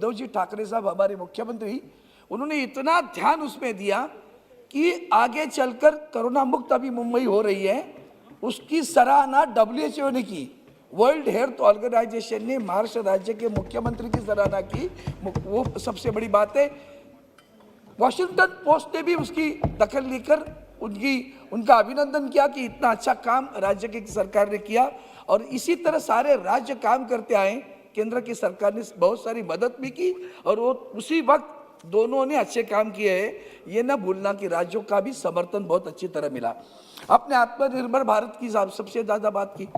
उद्धव जी ठाकरे साहब हमारे मुख्यमंत्री, उन्होंने इतना ध्यान उसमें दिया कि आगे चलकर कोरोना मुक्त अभी मुंबई हो रही है, उसकी सराहना WHO ने की, वर्ल्ड हेल्थ ऑर्गेनाइजेशन ने महाराष्ट्र राज्य के मुख्यमंत्री की सराहना की। वो सबसे बड़ी बात है। वॉशिंगटन पोस्ट ने भी उसकी दखल लेकर उनका अभिनंदन किया कि इतना अच्छा काम राज्य की सरकार ने किया, और इसी तरह सारे राज्य काम करते आए। केंद्र की सरकार ने बहुत सारी मदद भी की और वो उसी वक्त दोनों ने अच्छे काम किए हैं। ये ना भूलना कि राज्यों का भी समर्थन बहुत अच्छी तरह मिला। आपने आत्मनिर्भर भारत की सबसे ज़्यादा बात की,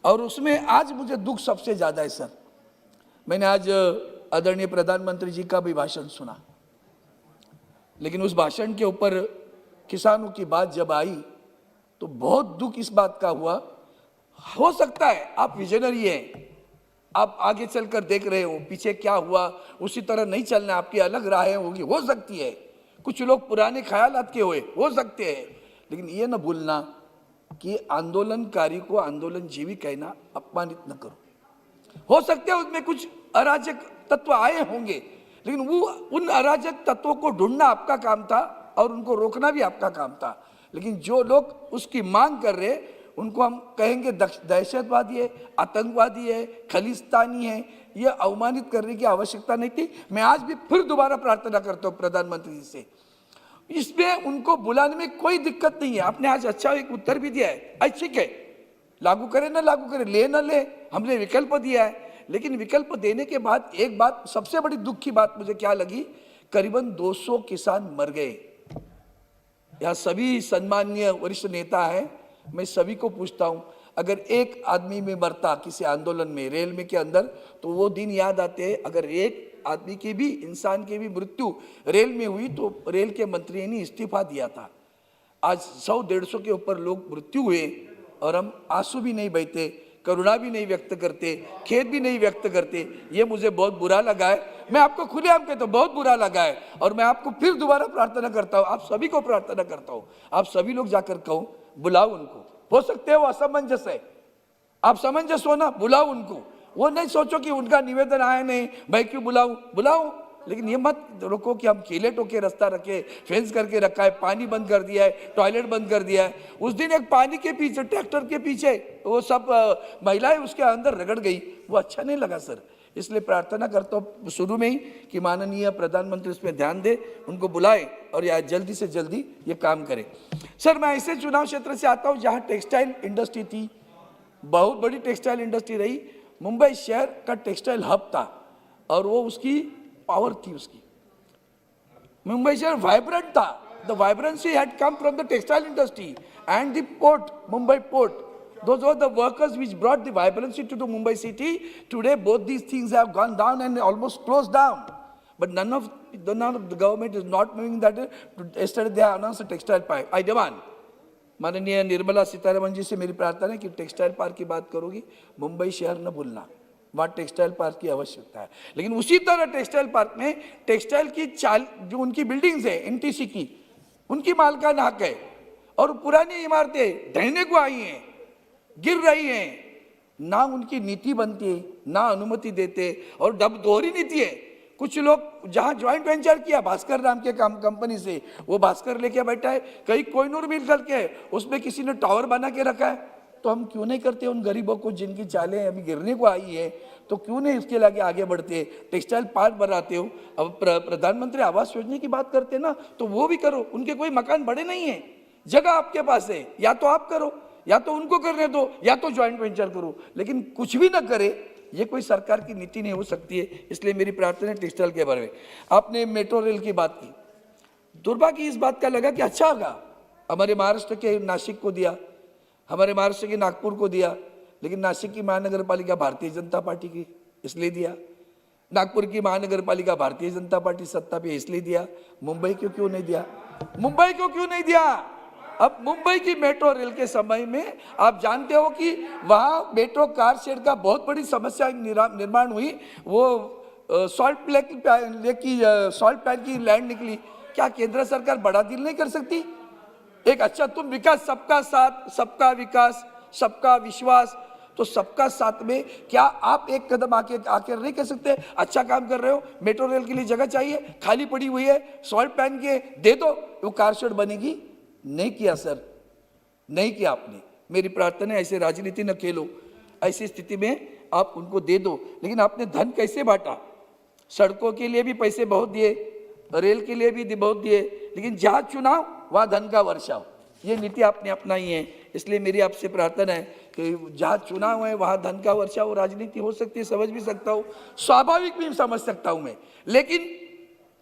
और उसमें आज मुझे दुख सबसे ज़्यादा है सर। मैंने आज आदरणीय प्रधानमंत्री जी का भी भाषण सुना, लेकिन उस भाषण के ऊपर किसानों की बात जब आई तो बहुत दुख इस बात का हुआ। हो सकता है आप विजनरी हैं, आप आगे चलकर देख रहे हो पीछे क्या हुआ उसी तरह नहीं चलना, आपकी अलग राहें होगी, हो सकती है। कुछ लोग पुराने ख्यालात के हुए हो सकते हैं, लेकिन ये न भूलना कि आंदोलनकारी को आंदोलनजीवी कहना अपमानित न करो। हो सकते है उसमें कुछ अराजक तत्व आए होंगे, लेकिन वो उन अराजक तत्वों को ढूंढना आपका काम था और उनको रोकना भी आपका काम था। लेकिन जो लोग उसकी मांग कर रहे उनको हम कहेंगे दहशतवादी है, आतंकवादी है, खालिस्तानी है, ये अवमानित करने की आवश्यकता नहीं थी। मैं आज भी फिर दोबारा प्रार्थना करता हूँ प्रधानमंत्री जी से, इसमें उनको बुलाने में कोई दिक्कत नहीं है। आपने आज अच्छा एक उत्तर भी दिया है, अच्छी है, लागू करें ना लागू करें, ले ना ले, हमने विकल्प दिया है। लेकिन विकल्प देने के बाद एक बात सबसे बड़ी दुख की बात मुझे क्या लगी, करीबन 200 किसान मर गए। यहाँ सभी सम्माननीय वरिष्ठ नेता हैं, मैं सभी को पूछता हूँ, अगर एक आदमी में मरता किसी आंदोलन में, रेल में के अंदर, तो वो दिन याद आते हैं। अगर एक आदमी की भी, इंसान की भी मृत्यु रेल में हुई तो रेल के मंत्री ने इस्तीफा दिया था। आज 100-150 के ऊपर लोग मृत्यु हुए और हम आंसू भी नहीं बहते, करुणा भी नहीं व्यक्त करते, खेद भी नहीं व्यक्त करते। ये मुझे बहुत बुरा लगा है। मैं आपको खुलेआम कहता हूँ, बहुत बुरा लगा है। और मैं आपको फिर दोबारा प्रार्थना करता हूँ, आप सभी को प्रार्थना करता हूँ, आप सभी लोग जाकर कहो, बुलाओ उनको। हो सकते है वो असमंजस है, आप समंजस हो ना, बुलाओ उनको। वो नहीं सोचो कि उनका निवेदन आया नहीं, भाई क्यों बुलाऊं, बुलाओ। लेकिन ये मत रोको कि हम कीले टोके रास्ता रखे, फेंस करके रखा है, पानी बंद कर दिया है, टॉयलेट बंद कर दिया है। उस दिन एक पानी के पीछे, ट्रैक्टर के पीछे वो सब महिलाएं उसके अंदर रगड़ गई, वो अच्छा नहीं लगा सर। इसलिए प्रार्थना करता हूँ शुरू में ही कि माननीय प्रधानमंत्री इस पर ध्यान दे, उनको बुलाए और या जल्दी से जल्दी ये काम करें। सर मैं ऐसे चुनाव क्षेत्र से आता हूँ जहाँ टेक्सटाइल इंडस्ट्री थी, बहुत बड़ी टेक्सटाइल इंडस्ट्री रही। मुंबई शहर का टेक्सटाइल हब था और वो उसकी पावर थी उसकी। मुंबई शहर वाइब्रेंट था, the vibrancy had come from the textile industry and the port, Mumbai port. Those were the workers which brought the vibrancy to the Mumbai city. Today both these things have gone down and almost closed down. But none of the government is not knowing that. Yesterday they have announced a textile park. I demand, माननीय निर्मला सीतारमण जी से मेरी प्रार्थना है कि textile park की बात करोगी, मुंबई शहर न भूलना, वहाँ टेक्सटाइल पार्क की आवश्यकता है। लेकिन उसी तरह टेक्सटाइल पार्क में टेक्सटाइल की जो उनकी बिल्डिंग्स है NTC की, उनकी मालकान हक है और पुरानी इमारतें ढहने को आई हैं, गिर रही हैं, ना उनकी नीति बनती है, ना अनुमति देते, और दोहरी नीति है। कुछ लोग जहां ज्वाइंट वेंचर किया भास्कर नाम के कंपनी से, वो भास्कर लेके बैठा है, कहीं कोहिनूर मिल करके है, उसमें किसी ने टावर बना के रखा है। तो हम क्यों नहीं करते उन गरीबों को जिनकी चालें अभी गिरने को आई है, तो क्यों नहीं इसके लिए आगे बढ़ते, टेक्सटाइल पार्क बनाते हो। अब प्रधानमंत्री आवास योजना की बात करते ना, तो वो भी करो। उनके कोई मकान बड़े नहीं है, जगह आपके पास है, या तो आप करो, या तो उनको करने दो, या तो ज्वाइंट वेंचर करो। लेकिन कुछ भी ना करे, ये कोई सरकार की नीति नहीं हो सकती है। इसलिए मेरी प्रार्थना है टेक्सटाइल के बारे में। आपने मेट्रो रेल की बात की, दुर्भाग्य इस बात का लगा कि अच्छा होगा, हमारे महाराष्ट्र के नासिक को दिया, हमारे महाराष्ट्र के नागपुर को दिया, लेकिन नासिक की महानगर पालिका भारतीय जनता पार्टी की इसलिए दिया, नागपुर की महानगर पालिका भारतीय जनता पार्टी सत्ता पे इसलिए दिया। मुंबई को क्यों नहीं दिया, मुंबई को क्यों नहीं दिया? अब मुंबई की मेट्रो रेल के समय में आप जानते हो कि वहाँ मेट्रो कार शेड का बहुत बड़ी समस्या निर्माण हुई। वो सॉल्ट पैन की लैंड निकली। क्या केंद्र सरकार बड़ा डील नहीं कर सकती? एक अच्छा तुम विकास, सबका साथ, सबका विकास, सबका विश्वास, तो सबका साथ में, क्या आप एक कदम आके आकर नहीं कह सकते अच्छा काम कर रहे हो, मेट्रो रेल के लिए जगह चाहिए, खाली पड़ी हुई है, सॉल्ट पहन के दे दो, वो कार शेड बनेगी? नहीं किया सर, नहीं किया आपने। मेरी प्रार्थना है ऐसे राजनीति न खेलो, ऐसी स्थिति में आप उनको दे दो। लेकिन आपने धन कैसे बांटा? सड़कों के लिए भी पैसे बहुत दिए, रेल के लिए भी बहुत दिए, लेकिन जहाँ चुनाव वहाँ धन का वर्षाव, ये नीति आपने अपनाई है। इसलिए मेरी आपसे प्रार्थना है कि जहाँ चुनाव है वहाँ धन का वर्षाव, राजनीति हो सकती है, समझ भी सकता हूँ, स्वाभाविक भी समझ सकता हूँ मैं, लेकिन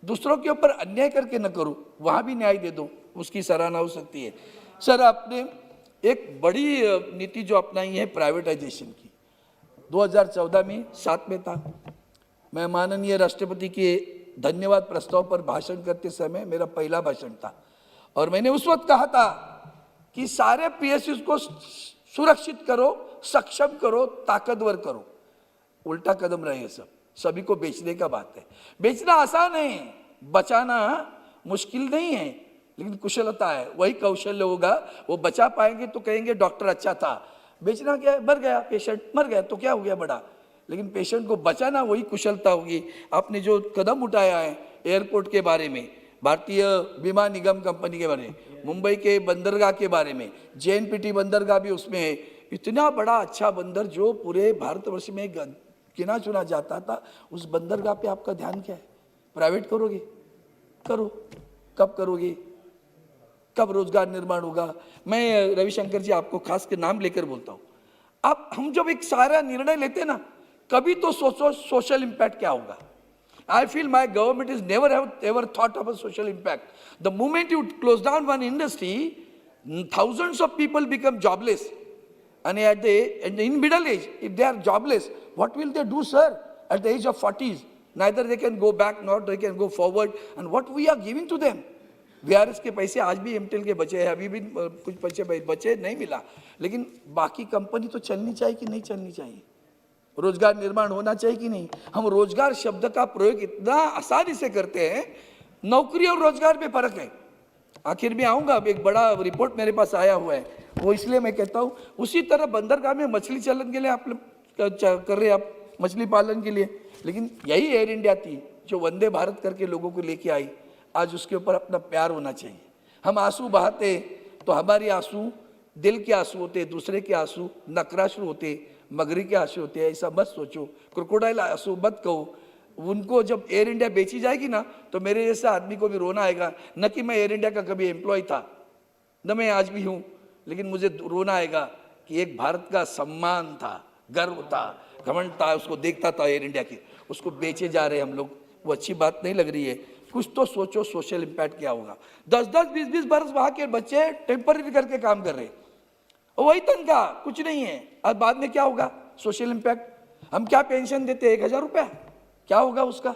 दूसरों के ऊपर अन्याय करके न करो, वहाँ भी न्याय दे दो, उसकी सराहना हो सकती है। सर, आपने एक बड़ी नीति जो अपनाई है प्राइवेटाइजेशन की, 2014 में 7 में था। मैं माननीय राष्ट्रपति के धन्यवाद प्रस्ताव पर भाषण करते समय मेरा पहला भाषण था, और मैंने उस वक्त कहा था कि सारे पीएसयू को सुरक्षित करो, सक्षम करो, ताकतवर करो। उल्टा कदम रहे सब, सभी को बेचने का बात है। बेचना आसान है, बचाना मुश्किल नहीं है, लेकिन कुशलता है, वही कौशल्य होगा। वो बचा पाएंगे तो कहेंगे डॉक्टर अच्छा था। बेचना क्या है? मर गया पेशेंट, मर गया तो क्या हो गया बड़ा, लेकिन पेशेंट को बचाना वही कुशलता होगी। आपने जो कदम उठाया है एयरपोर्ट के बारे में, भारतीय बीमा निगम कंपनी के बारे में, मुंबई के बंदरगाह के बारे में, JNPT बंदरगाह भी उसमें है, इतना बड़ा अच्छा बंदर जो पूरे भारतवर्ष में गिना चुना जाता था, उस बंदरगाह पे आपका ध्यान क्या है? प्राइवेट करोगे? करो। कब करोगे? कब रोजगार निर्माण होगा? मैं रविशंकर जी आपको खास के नाम लेकर बोलता हूँ, अब हम जब एक सारा निर्णय लेते हैं ना, कभी तो सोचो सोशल इम्पैक्ट क्या होगा। I feel my government is never have ever thought of a social impact. The moment you close down one industry, thousands of people become jobless. And in middle age, if they are jobless, what will they do, sir? At the age of 40s, neither they can go back nor they can go forward. And what we are giving to them? VRS के पैसे आज भी MTEL के बचे हैं, अभी भी कुछ पैसे बचे नहीं मिला, लेकिन बाकी कंपनी तो चलनी चाहिए कि नहीं चलनी चाहिए? रोजगार निर्माण होना चाहिए कि नहीं? हम रोजगार शब्द का प्रयोग इतना आसानी से करते हैं, नौकरी और रोजगार में फर्क है। आखिर में आऊंगा, अब एक बड़ा रिपोर्ट मेरे पास आया हुआ है, वो इसलिए मैं कहता हूँ। उसी तरह बंदरगाह में मछली चलन के लिए आप कर रहे हैं, आप मछली पालन के लिए, लेकिन यही एयर इंडिया थी जो वंदे भारत करके लोगों को लेके आई। आज उसके ऊपर अपना प्यार होना चाहिए। हम आंसू बहाते तो हमारे आंसू दिल के आंसू होते, दूसरे के आंसू नक्राश्रु होते, मगरी के आंसू होते हैं, ऐसा मत सोचो। क्रोकोडाइल आंसू मत कहो। उनको जब एयर इंडिया बेची जाएगी ना, तो मेरे जैसे आदमी को भी रोना आएगा। न कि मैं एयर इंडिया का कभी एम्प्लॉय था, न मैं आज भी हूँ, लेकिन मुझे रोना आएगा कि एक भारत का सम्मान था, गर्व था, घमंड था, उसको देखता था एयर इंडिया की, उसको बेचे जा रहे हम लोग। वो अच्छी बात नहीं लग रही है। कुछ तो सोचो सोशल इम्पैक्ट क्या होगा। 10-10, 20-20 बरस वहाँ के बच्चे टेम्पररी करके काम कर रहे, वही तनख्वाह, कुछ नहीं है। अब बाद में क्या होगा सोशल इम्पैक्ट? हम क्या पेंशन देते हैं, 1000 रुपया, क्या होगा उसका?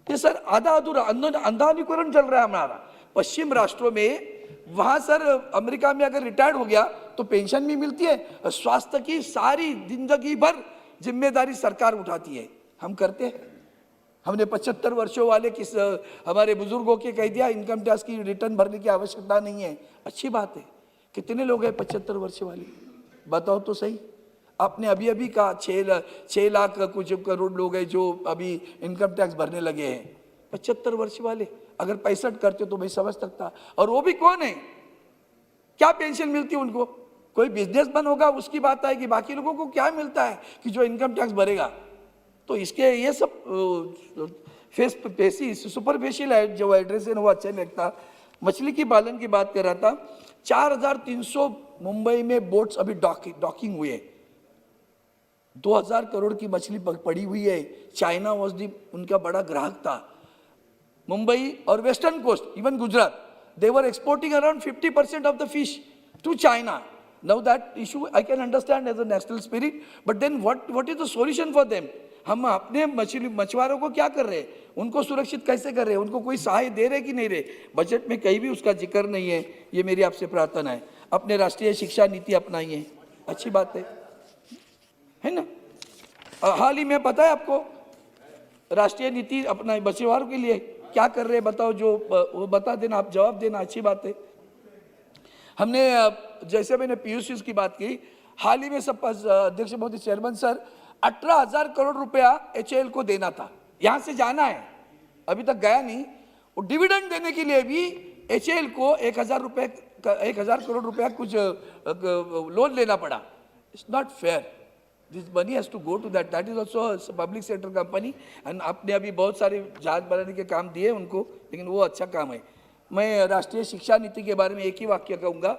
ये सर आधा अधूरा अंधानुकरण चल रहा है हमारा। पश्चिम राष्ट्रों में, वहां सर अमेरिका में अगर रिटायर्ड हो गया तो पेंशन भी मिलती है, स्वास्थ्य की सारी जिंदगी भर जिम्मेदारी सरकार उठाती है। हम करते हैं? हमने 75 वर्षों वाले हमारे बुजुर्गों के कह दिया इनकम टैक्स की रिटर्न भरने की आवश्यकता नहीं है। अच्छी बात है। कितने लोग हैं 75 वर्ष वाले? बताओ तो सही। आपने अभी अभी कहा 6 लाख कुछ करोड़ लोग हैं जो अभी इनकम टैक्स भरने लगे हैं। 75 वर्ष वाले, अगर 65 करते तो मैं समझ सकता। और वो भी कौन है? क्या पेंशन मिलती है उनको? कोई बिजनेसमैन होगा उसकी बात आएगी, बाकी लोगों को क्या मिलता है कि जो इनकम टैक्स भरेगा? तो इसके ये सब सुपरफिशियल है जो एड्रेस है वो अच्छा नहीं लगता। मछली की पालन की बात कर रहा था। 4300 मुंबई में बोट्स अभी डॉकिंग हुए। 2000 करोड़ की मछली पड़ी हुई है। चाइना वॉज दी उनका बड़ा ग्राहक था। मुंबई और western coast, even Gujarat, they were exporting around 50% of the fish to China. Now that issue I can understand as a national spirit, but then what is the solution for them? हम अपने मछुआरों को क्या कर रहे हैं? उनको सुरक्षित कैसे कर रहे हैं? उनको कोई सहाय दे रहे कि नहीं रहे? बजट में कहीं भी उसका जिक्र नहीं है। ये मेरी आपसे प्रार्थना है। अपने राष्ट्रीय शिक्षा नीति अपनाई है, अच्छी बात है ना? हाल ही में पता है आपको राष्ट्रीय नीति अपना मछुआरों के लिए क्या कर रहे हैं? बताओ, जो वो बता देना, आप जवाब देना, अच्छी बात है। हमने जैसे मैंने पीयूष की बात की, हाल ही में सब अध्यक्ष महोदय चेयरमैन सर 18,000 करोड़ रुपया HAL को देना था, यहाँ से जाना है, अभी तक गया नहीं। और डिविडेंड देने के लिए भी HAL को 1,000 करोड़ रुपया कुछ लोन लेना पड़ा। It's not fair. This money has to go to that is also public sector company. And आपने अभी बहुत सारे जहाज बनाने के काम दिए उनको, लेकिन वो अच्छा काम है। मैं राष्ट्रीय शिक्षा नीति के बारे में एक ही वाक्य कहूँगा,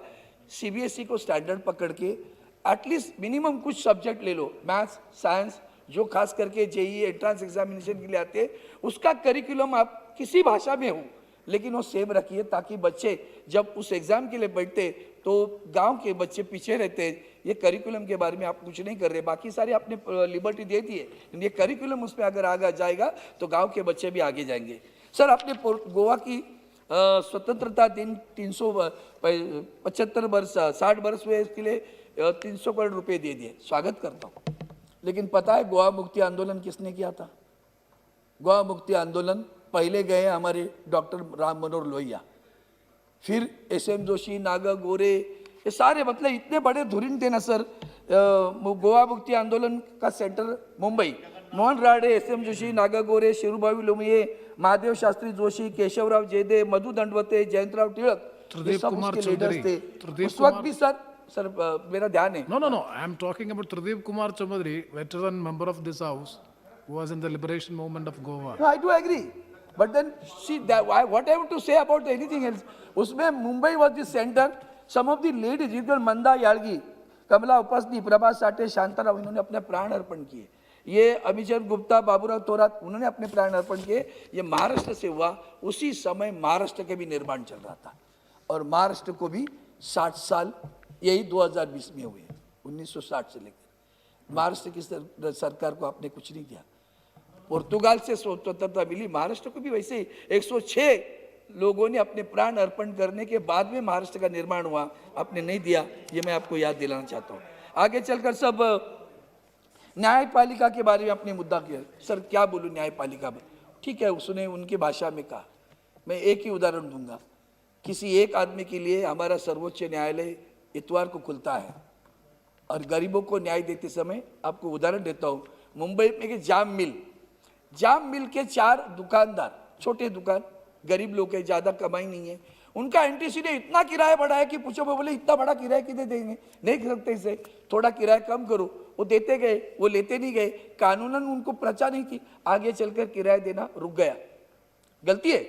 CBSE को स्टैंडर्ड पकड़ के एटलीस्ट मिनिमम कुछ सब्जेक्ट ले लो, मैथ्स, साइंस, जो खास करके JEE एंट्रेंस एग्जामिनेशन के लिए आते हैं, उसका करिकुलम आप किसी भाषा में हो लेकिन वो सेम रखिए, ताकि बच्चे जब उस एग्जाम के लिए बैठते तो गांव के बच्चे पीछे रहते। ये करिकुलम के बारे में आप कुछ नहीं कर रहे, बाकी सारे आपने लिबर्टी दे दी है, ये करिकुलम उस पर अगर आगे जाएगा तो गांव के बच्चे भी आगे जाएंगे। सर, आपने गोवा की स्वतंत्रता दिन 375 वर्ष 60 वर्ष हुए, इसके लिए 300 करोड़ रुपए दे दिए, स्वागत करता हूँ। लेकिन पता है गोवा मुक्ति आंदोलन किसने किया था? गोवा मुक्ति आंदोलन पहले गए हमारे डॉक्टर राम मनोहर लोहिया, फिर SM जोशी, नागा गोरे, ये सारे, मतलब इतने बड़े धुरीन थे ना सर। गोवा मुक्ति आंदोलन का सेंटर मुंबई, मोहन राडे, SM जोशी, नागा गोरे, शिरूभाई लोमिये, महादेव शास्त्री जोशी, केशवराव जेदे, मधु दंडवते, जयंतराव टिळक, त्रिदेव कुमार चौधरी थे। उस वक्त भी सर मेरा ध्यान है। No. I am talking about Tridev Kumar Chaudhary, veteran member of this house, who was in the liberation movement of Goa. No, I do agree. But then see that what I want to say about anything else. उसमें Mumbai was the center. Some of the ladies, जिनका मंदा याड़गी, कमला उपस्नी, प्रभा साठे, शांताराव, इन्होंने अपने प्राण अर्पण किए। ये अभिचंद गुप्ता, बाबूराव तोरात, उन्होंने अपने प्राण अर्पण किए। ये महाराष्ट्र से हुआ। उसी समय महाराष्ट्र के भी निर्माण चल रहा था, और महाराष्ट्र को भी 60 साल यही 2020 में हुए। 1960 से लेकर महाराष्ट्र की सरकार को आपने कुछ नहीं दिया। पुर्तगाल से स्वतंत्रता मिली, महाराष्ट्र को भी वैसे ही 106 लोगों ने अपने प्राण अर्पण करने के बाद में महाराष्ट्र का निर्माण हुआ, आपने नहीं दिया। ये मैं आपको याद दिलाना चाहता हूँ। आगे चलकर सब न्यायपालिका के बारे में आपने मुद्दा किया। सर क्या बोलूँ न्यायपालिका में, ठीक है, उसने उनकी भाषा में कहा। मैं एक ही उदाहरण दूंगा। किसी एक आदमी के लिए हमारा सर्वोच्च न्यायालय इतवार को खुलता है, और गरीबों को न्याय देते समय आपको उदाहरण देता हूँ। मुंबई में के जाम मिल के 4 दुकानदार, छोटे दुकान, गरीब लोग हैं, ज़्यादा कमाई नहीं है, उनका NTC ने इतना किराया बढ़ाया कि पूछो। मैं बोले इतना बड़ा किराया कितने देंगे, नहीं कर सकते इसे, थोड़ा किराया कम करो। वो देते गए, वो लेते नहीं गए, कानूनन उनको प्रचा नहीं की, आगे चलकर किराया देना रुक गया। गलती है,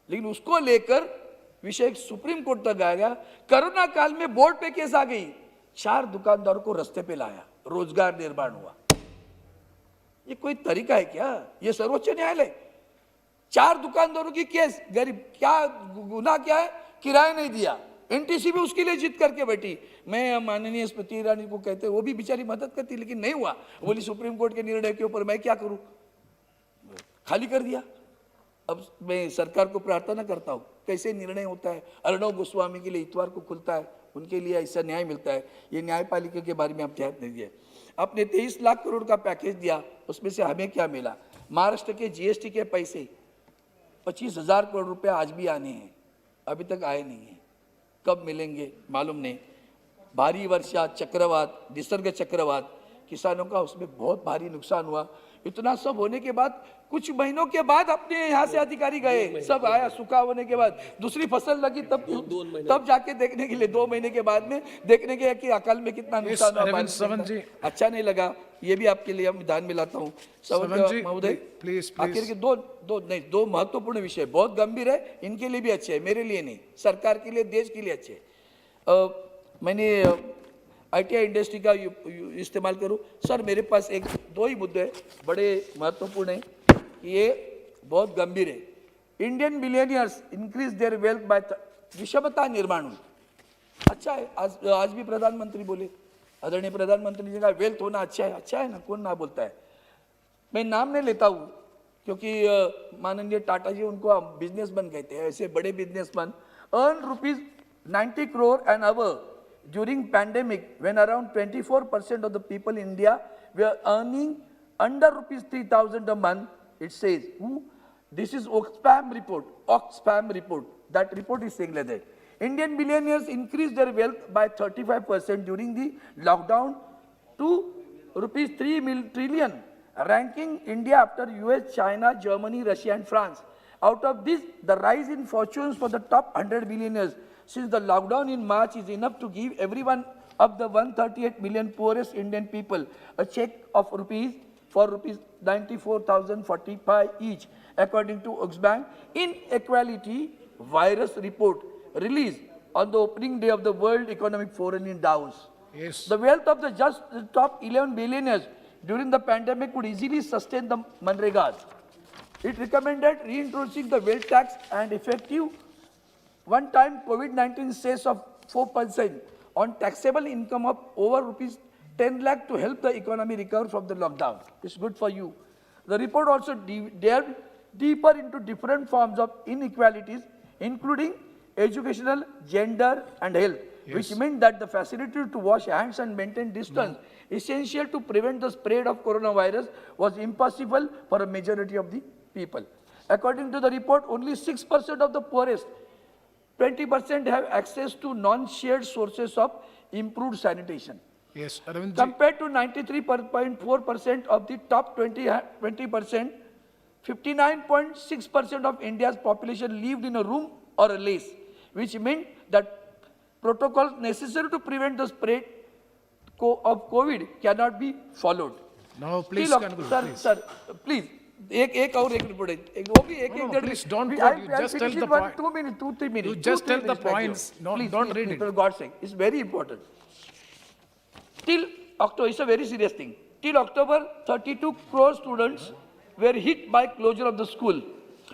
लेकिन उसको लेकर विषय सुप्रीम कोर्ट तक आया। कोरोना काल में बोर्ड पे केस आ गई, 4 दुकानदारों को रास्ते पे लाया, रोजगार निर्माण हुआ। ये कोई तरीका है क्या? ये सर्वोच्च न्यायालय, 4 दुकानदारों की केस, गरीब, क्या गुनाह क्या है? किराया नहीं दिया। NTC भी उसके लिए जिद करके बैठी। मैं माननीय स्मृति ईरानी को कहते, वो भी बेचारी मदद करती, लेकिन नहीं हुआ। बोली सुप्रीम कोर्ट के निर्णय के ऊपर मैं क्या करूं, खाली कर दिया। अब मैं सरकार को प्रार्थना करता हूं, कैसे निर्णय होता है। अर्णव गोस्वामी के लिए इतवार को खुलता है, उनके लिए ऐसा न्याय मिलता है। ये न्यायपालिका के बारे में आप ध्यान नहीं दिए। आपने 23 लाख करोड़ का पैकेज दिया, उसमें से हमें क्या मिला? महाराष्ट्र के GST के पैसे 25,000 करोड़ रुपए आज भी आने हैं, अभी तक आए नहीं है। कब मिलेंगे मालूम नहीं। भारी वर्षा, चक्रवात, निसर्ग चक्रवात, किसानों का उसमें बहुत भारी नुकसान हुआ। इतना सब होने के बाद कुछ महीनों के बाद अपने यहाँ से अधिकारी गए, सब आया, सूखा होने के बाद दूसरी फसल लगी, तब जाके देखने के लिए 2 महीने के बाद में देखने के कि अकाल में कितना नुकसान हुआ। अच्छा नहीं लगा। ये भी आपके लिए हम ध्यान में लाता हूँ महोदय। आखिर के दो महत्वपूर्ण विषय बहुत गंभीर है, इनके लिए भी अच्छे है, मेरे लिए नहीं, सरकार के लिए, देश के लिए अच्छे। मैंने ITI इंडस्ट्री का इस्तेमाल करूं। सर मेरे पास 2 ही मुद्दे बड़े महत्वपूर्ण हैं, ये बहुत गंभीर है। Indian billionaires increase their wealth by, विषमता निर्माण हुई। अच्छा है, आज भी प्रधानमंत्री बोले, आदरणीय प्रधानमंत्री जी का वेल्थ होना अच्छा है ना, कौन ना बोलता है। मैं नाम नहीं लेता हूँ क्योंकि माननीय टाटा जी उनको बिजनेसमैन कहते हैं। ऐसे बड़े businessman earn ₹90 crore and our during pandemic when around 24% of the people in India were earning under ₹3,000 a month. It says, this is Oxfam report. That report is saying like that. Indian billionaires increased their wealth by 35% during the lockdown to rupees 3 trillion, ranking India after US, China, Germany, Russia and France. Out of this, the rise in fortunes for the top 100 billionaires since the lockdown in March is enough to give everyone of the 138 million poorest Indian people a check of rupees 94,045 each, according to Oxfam Inequality Virus Report released on the opening day of the World Economic Forum in Davos. Yes. The wealth of the top 11 billionaires during the pandemic would easily sustain the Manregas. It recommended reintroducing the wealth tax and effective one-time COVID-19 cess of 4% on taxable income of over rupees 10 lakh to help the economy recover from the lockdown. It's good for you. The report also delved deeper into different forms of inequalities, including educational, gender, and health, which meant that the facility to wash hands and maintain distance, essential to prevent the spread of coronavirus, was impossible for a majority of the people. According to the report, only 6% of the poorest, 20% have access to non-shared sources of improved sanitation. Yes, Arvind ji. Compared to 93.4% of the top 20%, 59.6% of India's population lived in a room or a less, which meant that protocols necessary to prevent the spread of COVID cannot be followed. Now, please Still, conclude. sir, please. एक और एक report है वो भी एक No, एक please don't I- quote. You I'll just finish tell it the one, point. 2 minutes, 2-3 minutes. You just 2-3 tell the minutes, thank you. points. No, Please, don't please, read please, it. For God's sake, it's very important. Till October, it's a very serious thing. Till October, 32 crore students were hit by closure of the school,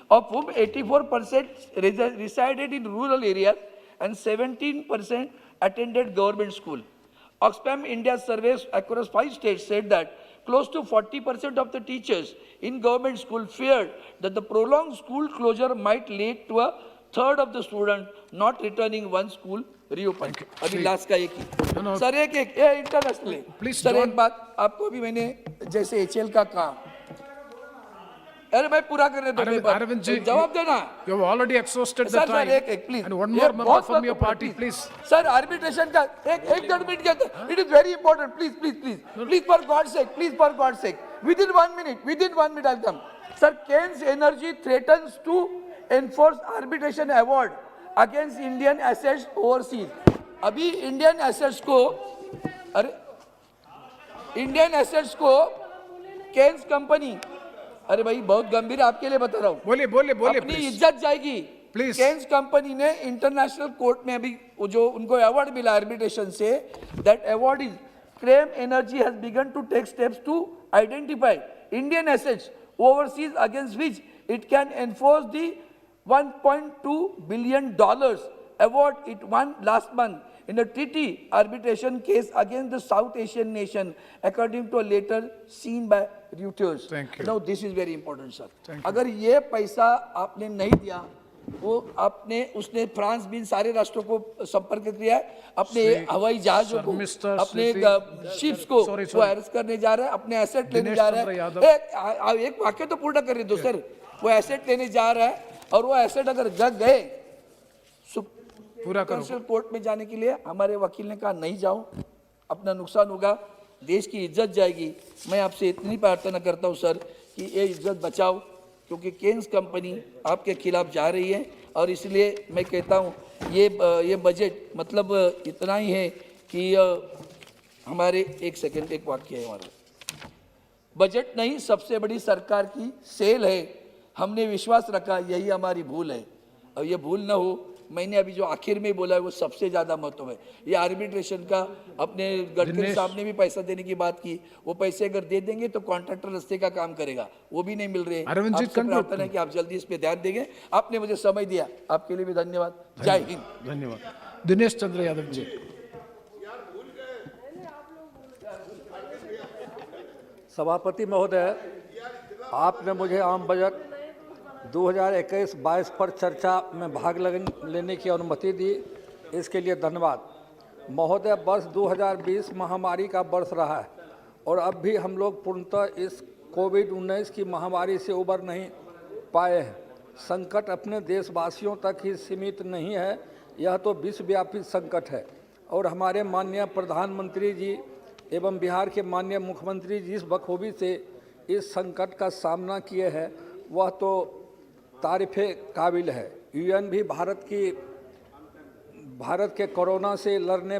of whom 84% resided in rural areas and 17% attended government school. Oxfam India's surveys across 5 states said that close to 40% of the teachers in government school feared that the prolonged school closure might lead to a third of the students not returning once school reopened. अभी last का एक ही no. Sir एक ये international है Please sir don't- एक बात आपको भी मैंने जैसे एचएल का काम अरे भाई पूरा करने दो Arvind- पेपर। Arvind ji, जवाब देना You have already exhausted the sir time. Sir एक please And one more member from your party, please. Sir arbitration का एक डेढ़ मिनट के अंदर it is very important please please please please for God sake within 1 मिनट I come sir Cairns energy threatens to enforce arbitration award against Indian assets overseas अभी Indian assets को Cairns company अरे भाई बहुत गंभीर आपके लिए बता रहा हूँ बोलिए अपनी please. इज्जत जाएगी Please. केन्स कंपनी ने इंटरनेशनल कोर्ट में अभी वो जो उनको अवार्ड मिला आर्बिट्रेशन से that award is Cairn energy has begun to take steps to identify Indian assets overseas against which it can enforce the $1.2 billion award it won last month in a treaty arbitration case against the South Asian nation, according to a letter seen by Reuters. Thank you. Now this is very important, sir. Thank you. अगर ये पैसा आपने नहीं दिया, वो उसने France भी सारे राष्ट्रों को संपर्क किया है, अपने हवाई जहाजों Sir, को, Mr. अपने Sriti- शिप्स को Sorry. वो अरेस्ट करने जा रहा है, अपने एसेट लेने दिनेश जा रहा चंद्र है। यादव। एक वाक्य तो पूर्ण कर दो सर। वो एसेट लेने जा रहा है और वो एसेट अगर जग गए पूरा करो। इंटरनेशनल कोर्ट में जाने के लिए हमारे वकील ने कहा नहीं जाओ, अपना नुकसान होगा, देश की इज्जत जाएगी। मैं आपसे इतनी प्रार्थना करता हूं सर कि ये इज्जत बचाओ, क्योंकि केन्स कंपनी आपके खिलाफ जा रही है और इसलिए मैं कहता हूं ये बजट मतलब इतना ही है कि हमारे एक सेकंड एक वाक्य है हमारा बजट नहीं सबसे बड़ी सरकार की सेल है। हमने विश्वास रखा, यही हमारी भूल है और ये भूल ना हो। मैंने अभी जो आखिर में बोला है वो सबसे ज़्यादा महत्व है। ये आर्बिट्रेशन का अपने गडकरी साहब ने भी पैसा देने की बात की, वो पैसे अगर दे देंगे तो कॉन्ट्रैक्टर रस्ते का काम करेगा, वो भी नहीं मिल रहे। अरविंद जी, आपसे प्रार्थना है कि आप जल्दी इस पे ध्यान देंगे। आपने मुझे समय दिया, आपके लिए भी धन्यवाद। जय हिंद। धन्यवाद। दिनेश चंद्र यादव जी। सभापति महोदय, आपने मुझे आम बजट 2021-22 पर चर्चा में भाग लेने की अनुमति दी, इसके लिए धन्यवाद। महोदय, वर्ष 2020 महामारी का वर्ष रहा है और अब भी हम लोग पूर्णतः इस कोविड-19 की महामारी से उबर नहीं पाए हैं। संकट अपने देशवासियों तक ही सीमित नहीं है, यह तो विश्वव्यापी संकट है और हमारे माननीय प्रधानमंत्री जी एवं बिहार के माननीय मुख्यमंत्री जी जिस बखूबी से इस संकट का सामना किए हैं वह तो तारीफ़े काबिल है। यूएन भी भारत के कोरोना से लड़ने में